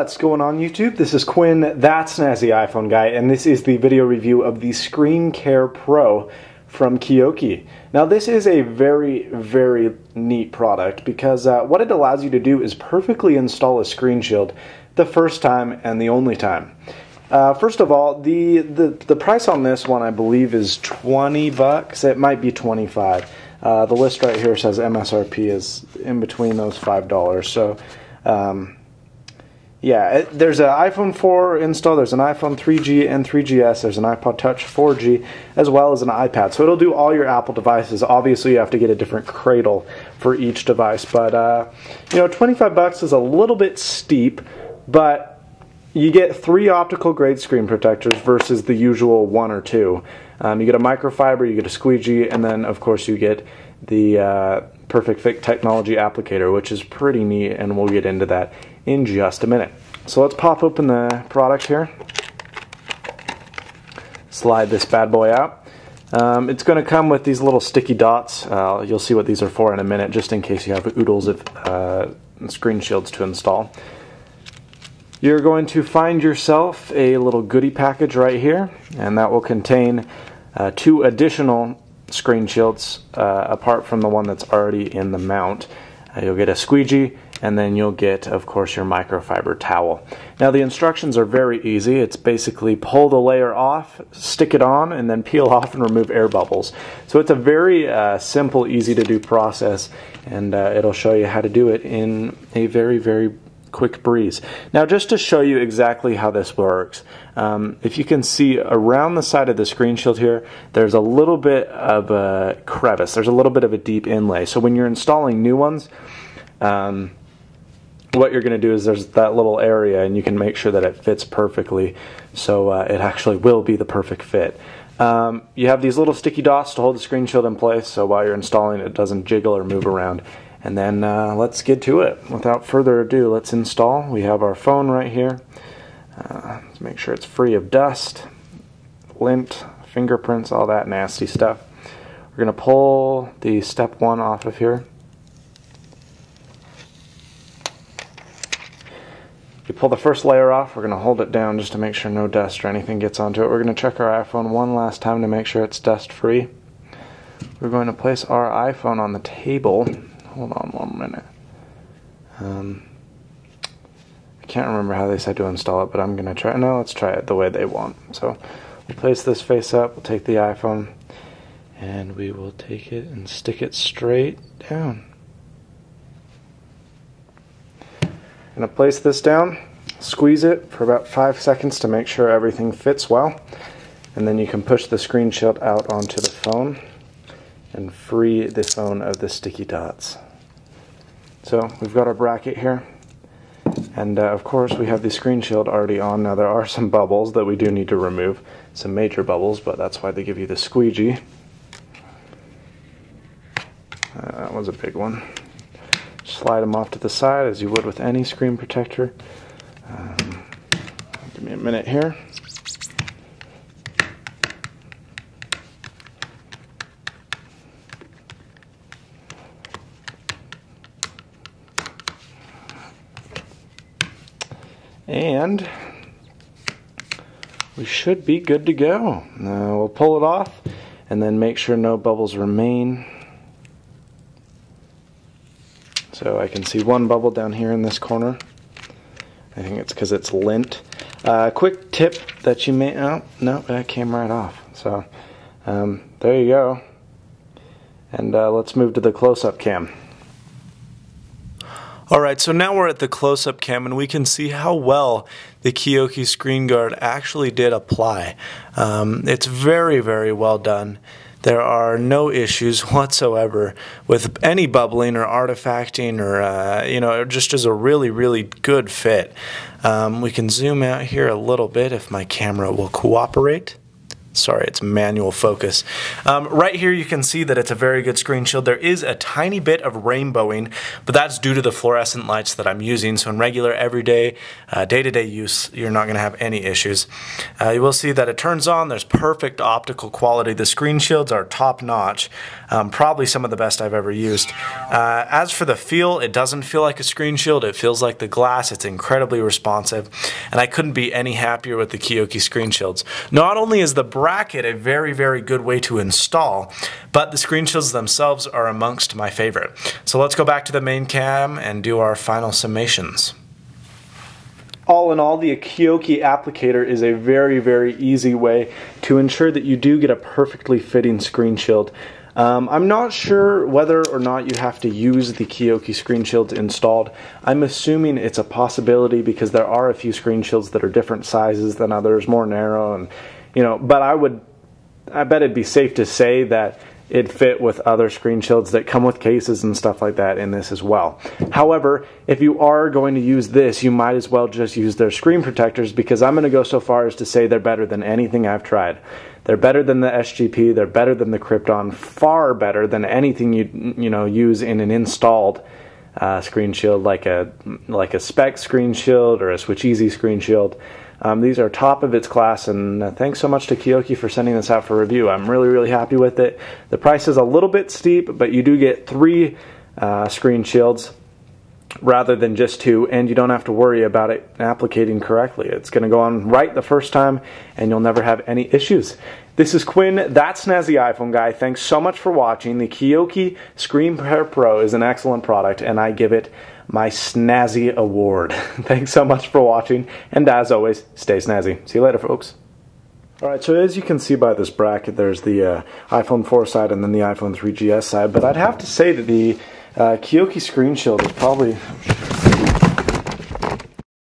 What's going on YouTube? This is Quinn, that Snazzy iPhone guy, and this is the video review of the Screen Care Pro from Kioky. Now this is a very, very neat product because what it allows you to do is perfectly install a screen shield the first time and the only time. First of all, the price on this one I believe is 20 bucks. It might be 25. The list right here says MSRP is in between those $5. So yeah, there's an iPhone 4 install, there's an iPhone 3G and 3GS, there's an iPod Touch 4G, as well as an iPad. So it'll do all your Apple devices. Obviously, you have to get a different cradle for each device, but you know, 25 bucks is a little bit steep, but you get 3 optical grade screen protectors versus the usual 1 or 2. You get a microfiber, you get a squeegee, and then of course you get the Perfect Fit technology applicator, which is pretty neat, and we'll get into that in just a minute. So let's pop open the product here. Slide this bad boy out. It's going to come with these little sticky dots. You'll see what these are for in a minute, just in case you have oodles of screen shields to install. You're going to find yourself a little goodie package right here, and that will contain 2 additional screen shields apart from the one that's already in the mount. You'll get a squeegee, and then you'll get, of course, your microfiber towel. Now the instructions are very easy. It's basically pull the layer off, stick it on, and then peel off and remove air bubbles. So it's a very simple, easy to do process, and it'll show you how to do it in a very, very quick breeze. Now just to show you exactly how this works, if you can see around the side of the screen shield here, there's a little bit of a crevice, there's a little bit of a deep inlay. So when you're installing new ones, what you're going to do is there's that little area, and you can make sure that it fits perfectly, so it actually will be the perfect fit. You have these little sticky dots to hold the screen shield in place, so while you're installing it doesn't jiggle or move around. And then let's get to it. Without further ado, let's install. We have our phone right here. Let's make sure it's free of dust, lint, fingerprints, all that nasty stuff. We're going to pull the step 1 off of here. You pull the first layer off, we're going to hold it down just to make sure no dust or anything gets onto it. We're going to check our iPhone one last time to make sure it's dust free. We're going to place our iPhone on the table. Hold on 1 minute. I can't remember how they said to install it, but I'm going to try. No, let's try it the way they want. So we'll place this face up, we'll take the iPhone, and we will take it and stick it straight down. I'm going to place this down, squeeze it for about 5 seconds to make sure everything fits well, and then you can push the screen shield out onto the phone and free the phone of the sticky dots. So we've got our bracket here, and of course we have the screen shield already on. Now there are some bubbles that we do need to remove, some major bubbles, but that's why they give you the squeegee. That was a big one. Slide them off to the side as you would with any screen protector. Give me a minute here. And we should be good to go. We'll pull it off and then make sure no bubbles remain. So I can see 1 bubble down here in this corner. I think it's because it's lint. Quick tip that you may, oh no, that came right off. So there you go. And let's move to the close-up cam. Alright, so now we're at the close-up cam, and we can see how well the Kioky screen guard actually did apply. It's very, very well done. There are no issues whatsoever with any bubbling or artifacting, or you know, it just is a really, really good fit. We can zoom out here a little bit if my camera will cooperate. Sorry, it's manual focus. Right here you can see that it's a very good screen shield. There is a tiny bit of rainbowing, but that's due to the fluorescent lights that I'm using. So in regular, everyday, day-to-day use, you're not going to have any issues. You will see that it turns on. There's perfect optical quality. The screen shields are top-notch. Probably some of the best I've ever used. As for the feel, it doesn't feel like a screen shield. It feels like the glass. It's incredibly responsive, and I couldn't be any happier with the Kioky screen shields. Not only is the bracket a very, very good way to install, but the screen shields themselves are amongst my favorite. So let's go back to the main cam and do our final summations. All in all, the Kioky applicator is a very, very easy way to ensure that you do get a perfectly fitting screen shield. I'm not sure whether or not you have to use the Kioky screen shields installed. I'm assuming it's a possibility because there are a few screen shields that are different sizes than others, more narrow, and but I bet it'd be safe to say that it'd fit with other screen shields that come with cases and stuff like that in this as well. However, if you are going to use this, you might as well just use their screen protectors, because I'm going to go so far as to say they're better than anything I've tried. They're better than the SGP, they're better than the Krypton, far better than anything you use in an installed screen shield like a spec screen shield or a Switch Easy screen shield. These are top of its class, and thanks so much to Kioky for sending this out for review. I'm really, really happy with it. The price is a little bit steep, but you do get 3 screen shields rather than just 2, and you don't have to worry about it applicating correctly. It's going to go on right the first time, and you'll never have any issues. This is Quinn, that's Snazzy iPhone Guy. Thanks so much for watching. The Kioky Screen Pair Pro is an excellent product, and I give it my Snazzy Award. Thanks so much for watching, and as always, stay snazzy. See you later, folks. Alright, so as you can see by this bracket, there's the iPhone 4 side and then the iPhone 3GS side, but I'd have to say that the Kioky Screen Shield is probably